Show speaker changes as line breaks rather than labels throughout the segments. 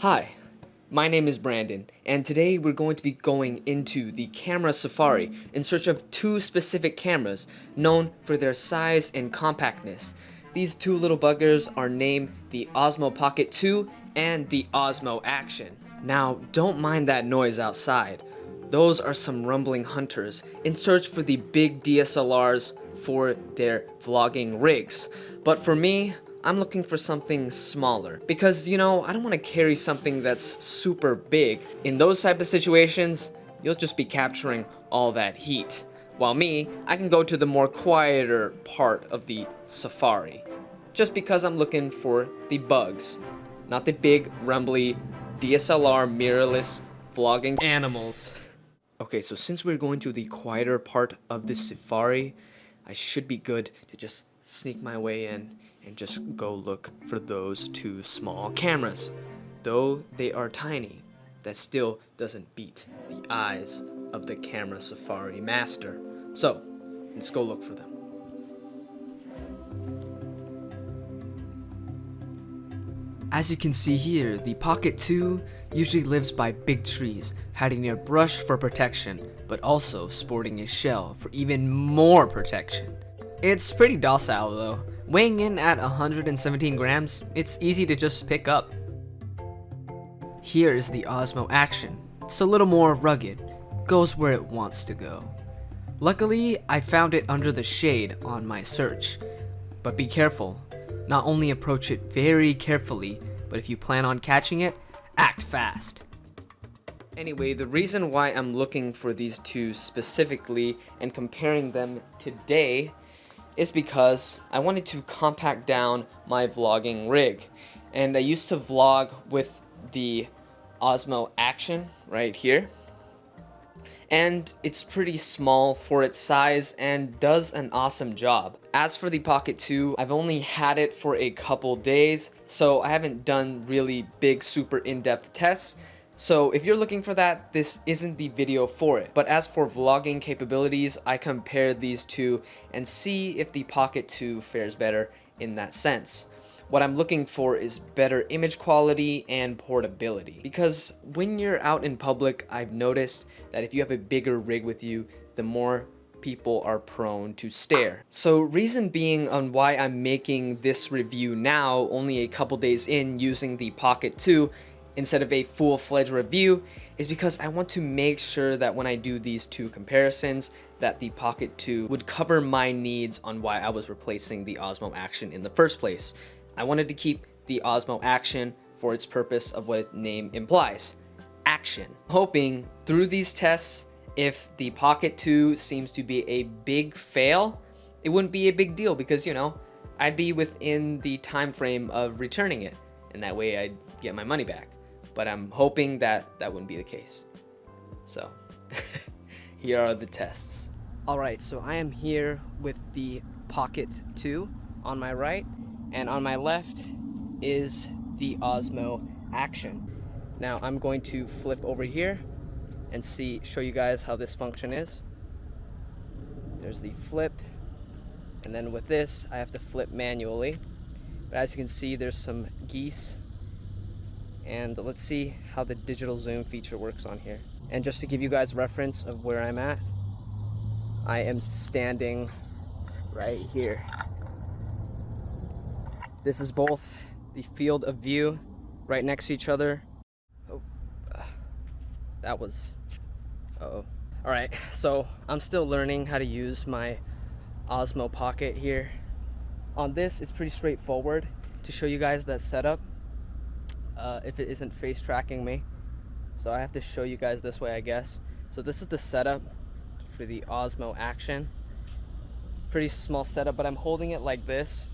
Hi, my name is Brandon, and today we're going to be going into the camera safari in search of two specific cameras known for their size and compactness. These two little buggers are named the Osmo Pocket 2 and the Osmo Action. Now, don't mind that noise outside. Those are some rumbling hunters in search for the big DSLRs for their vlogging rigs. But for me, I'm looking for something smaller because, I don't want to carry something that's super big. In those type of situations, you'll just be capturing all that heat. While me, I can go to the more quieter part of the safari. Just because I'm looking for the bugs, not the big, rumbly, DSLR mirrorless vlogging animals. Okay, so since we're going to the quieter part of this safari, I should be good to just sneak my way in and just go look for those two small cameras. Though they are tiny, that still doesn't beat the eyes of the camera safari master. So, let's go look for them. As you can see here, the Pocket 2 usually lives by big trees, hiding near brush for protection, but also sporting a shell for even more protection. It's pretty docile though. Weighing in at 117 grams, it's easy to just pick up. Here is the Osmo Action. It's a little more rugged, goes where it wants to go. Luckily, I found it under the shade on my search. But be careful, not only approach it very carefully, but if you plan on catching it, act fast. Anyway, the reason why I'm looking for these two specifically and comparing them today is because I wanted to compact down my vlogging rig. And I used to vlog with the Osmo Action right here. And it's pretty small for its size and does an awesome job. As for the Pocket 2, I've only had it for a couple days, so I haven't done really big, super in-depth tests. So if you're looking for that, this isn't the video for it. But as for vlogging capabilities, I compared these two and see if the Pocket 2 fares better in that sense. What I'm looking for is better image quality and portability. Because when you're out in public, I've noticed that if you have a bigger rig with you, the more people are prone to stare. So reason being on why I'm making this review now, only a couple days in using the Pocket 2, instead of a full-fledged review, is because I want to make sure that when I do these two comparisons, that the Pocket 2 would cover my needs on why I was replacing the Osmo Action in the first place. I wanted to keep the Osmo Action for its purpose of what its name implies, action. Hoping through these tests, if the Pocket 2 seems to be a big fail, it wouldn't be a big deal because, I'd be within the time frame of returning it, and that way I'd get my money back. But I'm hoping that that wouldn't be the case. So, here are the tests. Alright, so I am here with the Pocket 2 on my right, and on my left is the Osmo Action. Now I'm going to flip over here and show you guys how this function is. There's the flip, and then with this I have to flip manually. But as you can see, there's some geese. And let's see how the digital zoom feature works on here. And just to give you guys reference of where I'm at, I am standing right here. This is both the field of view right next to each other. Oh, that was, uh-oh. All right, so I'm still learning how to use my Osmo Pocket here. On this, it's pretty straightforward to show you guys that setup. If it isn't face tracking me, so I have to show you guys this way, I guess. So this is the setup for the Osmo Action. Pretty small setup, but I'm holding it like this.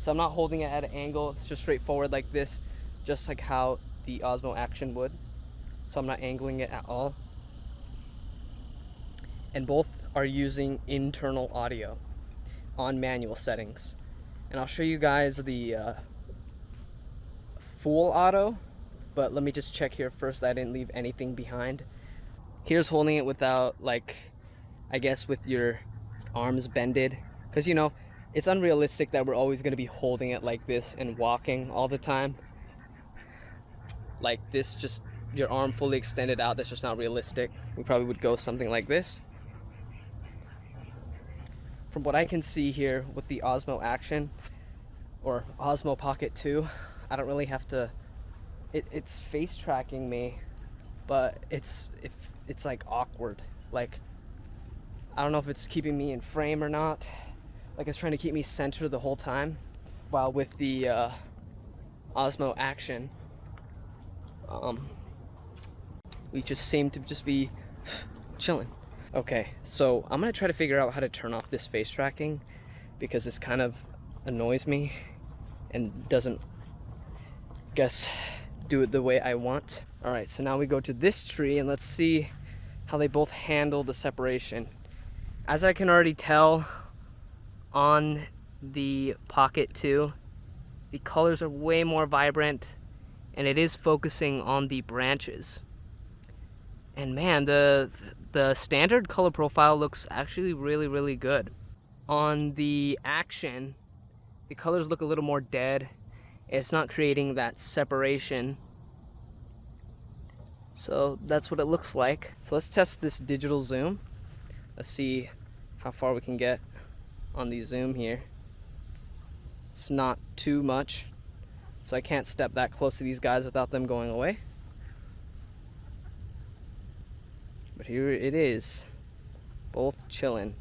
So I'm not holding it at an angle, it's just straightforward like this, just like how the Osmo Action would. So I'm not angling it at all. And both are using internal audio on manual settings. And I'll show you guys the full auto, but let me just check here first that I didn't leave anything behind. Here's holding it without, I guess with your arms bended, because it's unrealistic that we're always going to be holding it like this and walking all the time. like this, just your arm fully extended out. That's just not realistic. We probably would go something like this. From what I can see here with the Osmo Action or Osmo Pocket 2, I don't really have to, it's face tracking me, but it's like awkward. Like, I don't know if it's keeping me in frame or not. Like, it's trying to keep me centered the whole time. While with the Osmo Action, we just seem to just be chilling. Okay, so I'm gonna try to figure out how to turn off this face tracking, because this kind of annoys me and doesn't, guess, do it the way I want. All right, so now we go to this tree and let's see how they both handle the separation. As I can already tell on the Pocket 2, the colors are way more vibrant and it is focusing on the branches. And man, the standard color profile looks actually really good. On the Action, the colors look a little more dead. It's not creating that separation. So that's what it looks like. So let's test this digital zoom. Let's see how far we can get on the zoom here. It's not too much, so I can't step that close to these guys without them going away. But here it is, both chilling.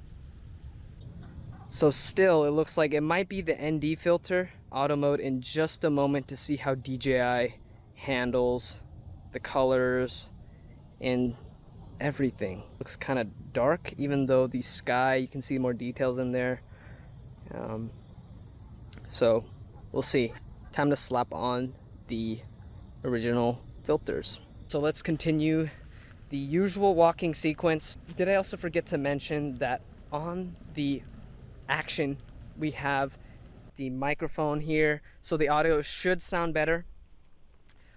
So still, it looks like it might be the ND filter, auto mode, in just a moment to see how DJI handles the colors and everything. Looks kind of dark, even though the sky, you can see more details in there. So we'll see. Time to slap on the original filters. So let's continue the usual walking sequence. Did I also forget to mention that on the Action we have the microphone here, so the audio should sound better.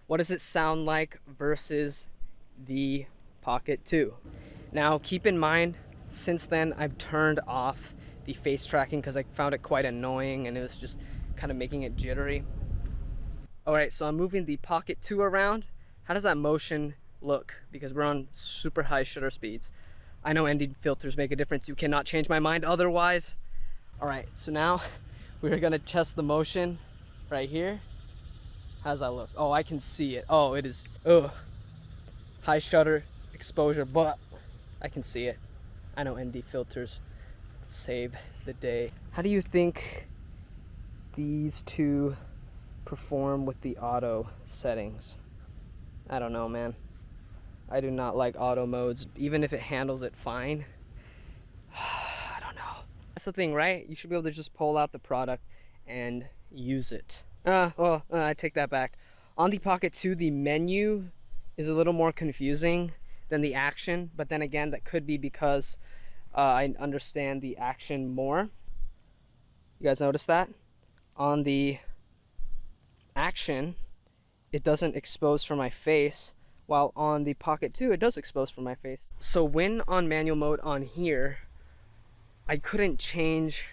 What does it sound like versus the Pocket 2? Now keep in mind, since then I've turned off the face tracking because I found it quite annoying and it was just kind of making it jittery. Alright, so I'm moving the Pocket 2 around. How does that motion look? Because we're on super high shutter speeds. I know ND filters make a difference. You cannot change my mind otherwise. Alright, so now we're gonna test the motion right here. How does that look? Oh, I can see it. Oh, it is, high shutter exposure, but I can see it. I know ND filters save the day. How do you think these two perform with the auto settings? I don't know, man. I do not like auto modes, even if it handles it fine. I don't know. That's the thing, right? You should be able to just pull out the product and use it. I take that back. On the Pocket 2, the menu is a little more confusing than the Action, but then again, that could be because I understand the Action more. You guys notice that? On the Action, it doesn't expose for my face, while on the Pocket 2, it does expose for my face. So when on manual mode on here, I couldn't change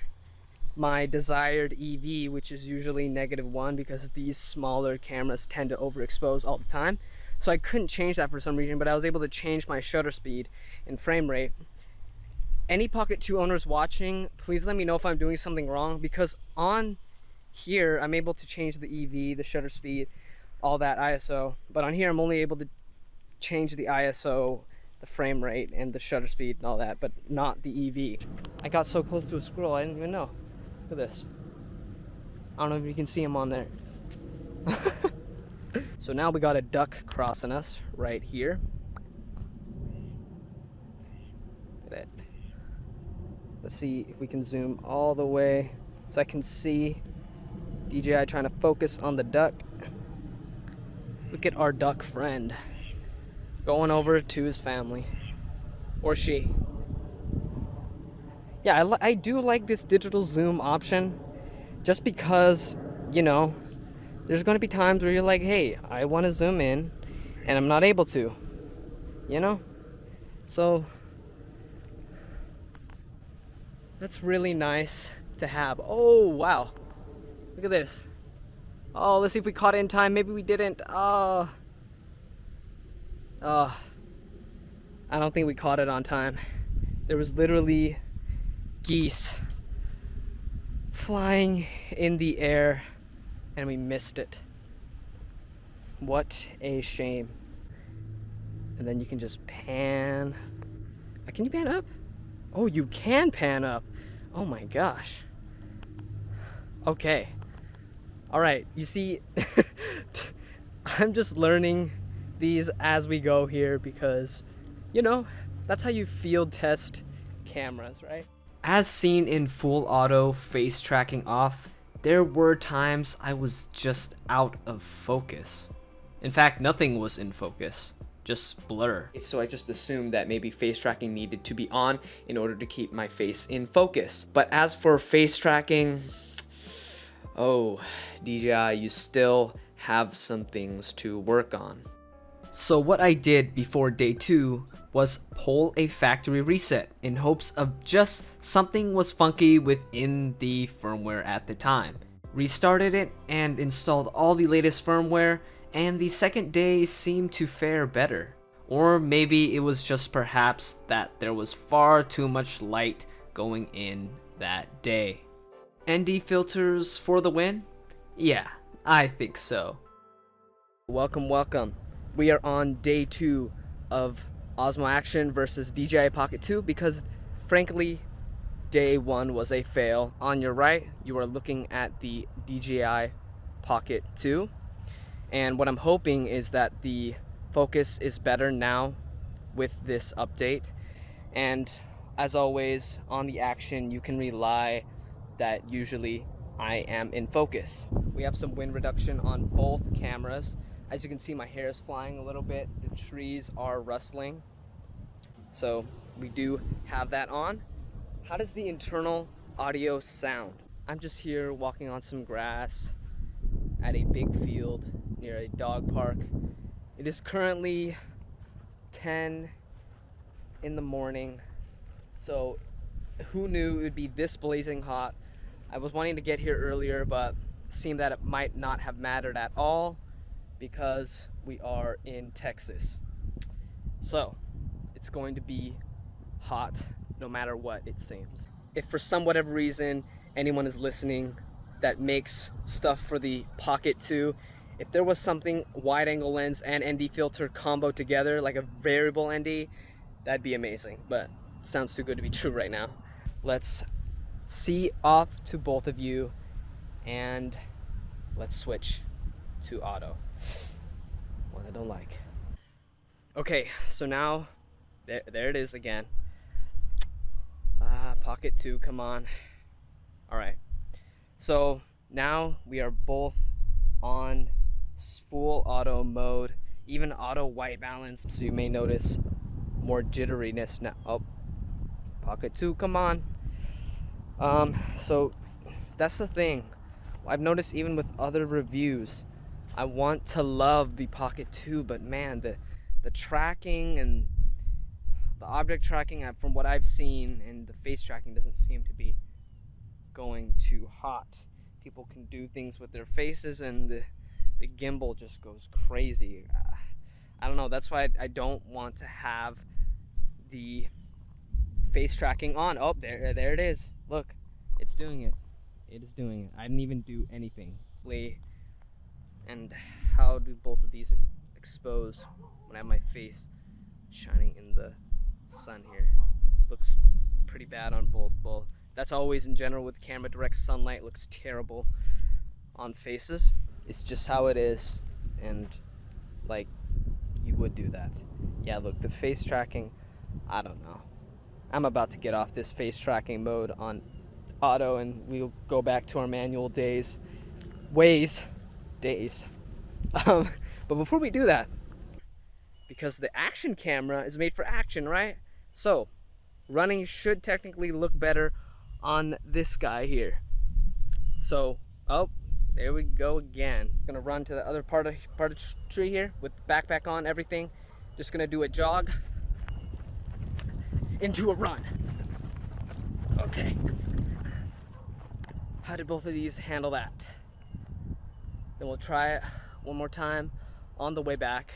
my desired EV, which is usually -1, because these smaller cameras tend to overexpose all the time. So I couldn't change that for some reason, but I was able to change my shutter speed and frame rate. Any Pocket 2 owners watching, please let me know if I'm doing something wrong, because on here I'm able to change the EV, the shutter speed, all that ISO, but on here I'm only able to change the ISO, the frame rate, and the shutter speed and all that, but not the EV. I got so close to a squirrel I didn't even know. Look at this. I don't know if you can see him on there. So now we got a duck crossing us right here. Look at it. Let's see if we can zoom all the way so I can see DJI trying to focus on the duck. Look at our duck friend going over to his family, or she. Yeah, I do like this digital zoom option, just because, you know, there's going to be times where you're like, hey, I want to zoom in and I'm not able to, you know? So that's really nice to have. Oh, wow. Look at this. Oh, let's see if we caught it in time. Maybe we didn't. Oh, Oh, I don't think we caught it on time. There was literally geese flying in the air and we missed it. What a shame. And then you can just pan. Can you pan up? Oh, you can pan up. Oh my gosh. Okay. All right, you see, I'm just learning these as we go here because, you know, that's how you field test cameras, right? As seen in full auto face tracking off, there were times I was just out of focus. In fact, nothing was in focus, just blur. So I just assumed that maybe face tracking needed to be on in order to keep my face in focus. But as for face tracking, oh, DJI, you still have some things to work on. So what I did before day 2 was pull a factory reset in hopes of just something was funky within the firmware at the time. Restarted it and installed all the latest firmware, and the second day seemed to fare better. Or maybe it was just perhaps that there was far too much light going in that day. ND filters for the win? Yeah, I think so. Welcome, welcome. We are on day 2 of Osmo Action versus DJI Pocket 2 because, frankly, day 1 was a fail. On your right, you are looking at the DJI Pocket 2. And what I'm hoping is that the focus is better now with this update. And as always, on the Action, you can rely that usually I am in focus. We have some wind reduction on both cameras. As you can see, my hair is flying a little bit. The trees are rustling. So we do have that on. How does the internal audio sound? I'm just here walking on some grass at a big field near a dog park. It is currently 10 in the morning. So who knew it would be this blazing hot? I was wanting to get here earlier, but it seemed that it might not have mattered at all because we are in Texas. So it's going to be hot no matter what, it seems. If for some whatever reason anyone is listening that makes stuff for the Pocket 2, if there was something wide angle lens and ND filter combo together, like a variable ND, that'd be amazing, but sounds too good to be true right now. Let's see off to both of you and let's switch to auto. One I don't like. Okay, so now there it is again. Pocket 2, come on. All right, so now we are both on full auto mode, even auto white balance, so you may notice more jitteriness now. Oh, Pocket 2, come on. So that's the thing. I've noticed even with other reviews, I want to love the Pocket 2, but man, the tracking and the object tracking, from what I've seen, and the face tracking doesn't seem to be going too hot. People can do things with their faces and the gimbal just goes crazy. I don't know, that's why I don't want to have the face tracking on. Oh, there it is. Look, it's doing it. It is doing it. I didn't even do anything. And how do both of these expose when I have my face shining in the sun here? Looks pretty bad on both. Well, that's always in general with camera. Direct sunlight looks terrible on faces. It's just how it is, and like, you would do that. Yeah, look, the face tracking, I don't know. I'm about to get off this face tracking mode on auto and we'll go back to our manual days. But before we do that, because the Action camera is made for action, right? So running should technically look better on this guy here. So, oh, there we go again. Gonna run to the other part of the tree here with the backpack on, everything. Just gonna do a jog into a run. Okay. How did both of these handle that? Then we'll try it one more time on the way back,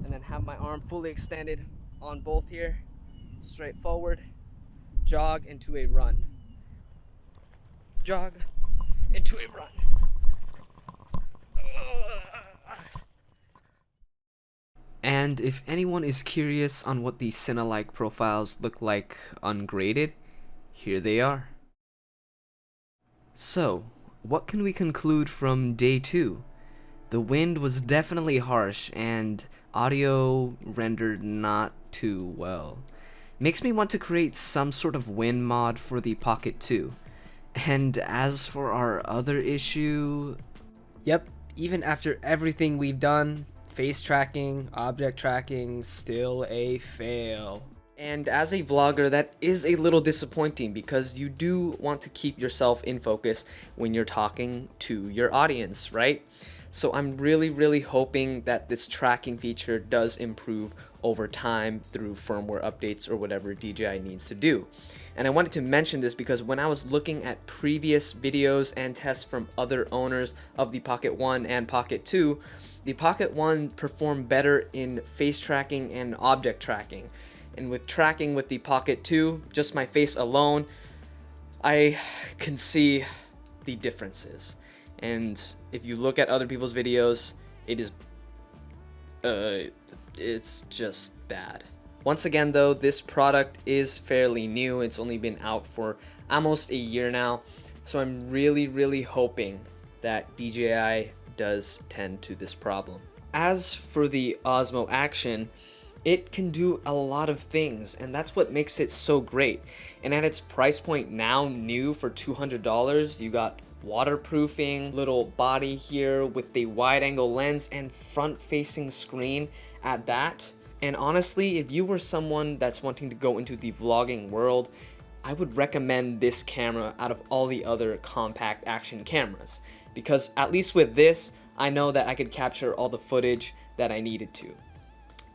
and then and have my arm fully extended on both here, straight forward, jog into a run. Jog into a run. And if anyone is curious on what the Cinelike profiles look like ungraded, here they are. So, what can we conclude from day 2? The wind was definitely harsh and audio rendered not too well. Makes me want to create some sort of wind mod for the Pocket 2. And as for our other issue, yep, even after everything we've done, face tracking, object tracking, still a fail. And as a vlogger, that is a little disappointing because you do want to keep yourself in focus when you're talking to your audience, right? So I'm really hoping that this tracking feature does improve over time through firmware updates or whatever DJI needs to do. And I wanted to mention this because when I was looking at previous videos and tests from other owners of the Pocket 1 and Pocket 2, the Pocket 1 performed better in face tracking and object tracking. And with tracking with the Pocket 2, just my face alone, I can see the differences. And if you look at other people's videos, it is it's just bad. Once again though, this product is fairly new. It's only been out for almost a year now. So I'm really hoping that DJI does tend to this problem. As for the Osmo Action, it can do a lot of things, and that's what makes it so great. And at its price point now, new for $200, you got waterproofing, little body here with the wide angle lens and front facing screen at that. And honestly, if you were someone that's wanting to go into the vlogging world, I would recommend this camera out of all the other compact action cameras, because at least with this, I know that I could capture all the footage that I needed to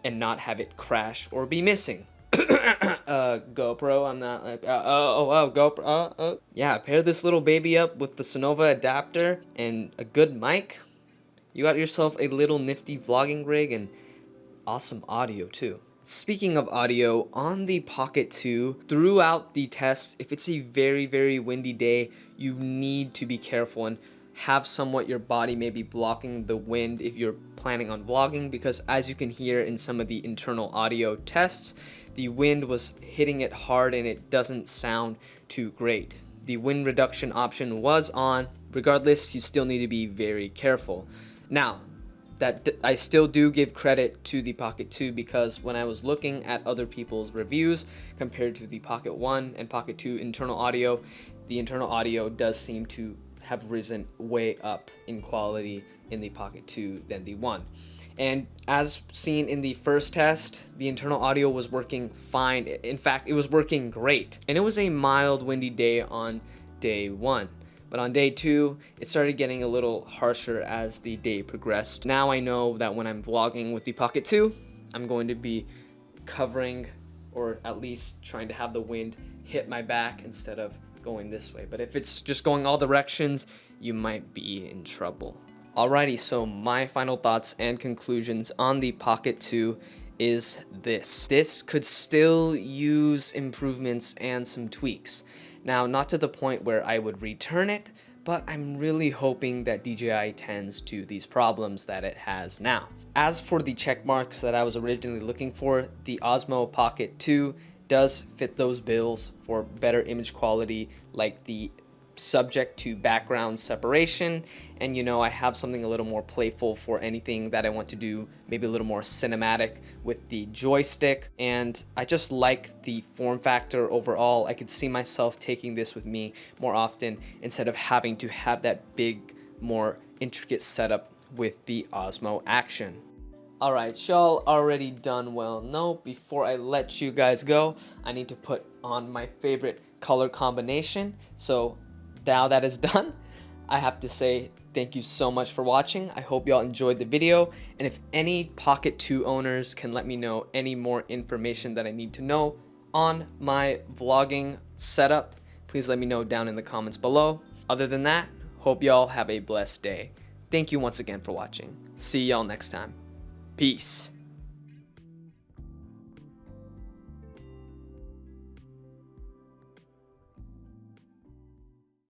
and not have it crash or be missing. GoPro, I'm not like, GoPro, yeah, pair this little baby up with the Sonova adapter and a good mic. You got yourself a little nifty vlogging rig and awesome audio too. Speaking of audio, on the Pocket 2, throughout the test, if it's a very windy day, you need to be careful and have somewhat your body maybe blocking the wind if you're planning on vlogging, because as you can hear in some of the internal audio tests, the wind was hitting it hard and it doesn't sound too great. The wind reduction option was on. Regardless, you still need to be very careful. Now, that I still do give credit to the Pocket 2, because when I was looking at other people's reviews compared to the Pocket 1 and Pocket 2 internal audio, the internal audio does seem to have risen way up in quality in the Pocket 2 than the 1. And as seen in the first test, the internal audio was working fine. In fact, it was working great. And it was a mild windy day on day 1. But on day 2, it started getting a little harsher as the day progressed. Now I know that when I'm vlogging with the Pocket 2, I'm going to be covering, or at least trying to have the wind hit my back instead of going this way. But if it's just going all directions, you might be in trouble. Alrighty, so my final thoughts and conclusions on the Pocket 2 is this. This could still use improvements and some tweaks. Now, not to the point where I would return it, but I'm really hoping that DJI tends to these problems that it has now. As for the check marks that I was originally looking for, the Osmo Pocket 2 does fit those bills for better image quality, like the subject to background separation, and you know, I have something a little more playful for anything that I want to do, maybe a little more cinematic with the joystick. And I just like the form factor overall. I could see myself taking this with me more often instead of having to have that big, more intricate setup with the Osmo Action. Alright, y'all already done well. No, before I let you guys go, I need to put on my favorite color combination. So now that is done, I have to say thank you so much for watching. I hope y'all enjoyed the video, and if any Pocket 2 owners can let me know any more information that I need to know on my vlogging setup, please let me know down in the comments below. Other than that, hope y'all have a blessed day. Thank you once again for watching. See y'all next time. Peace.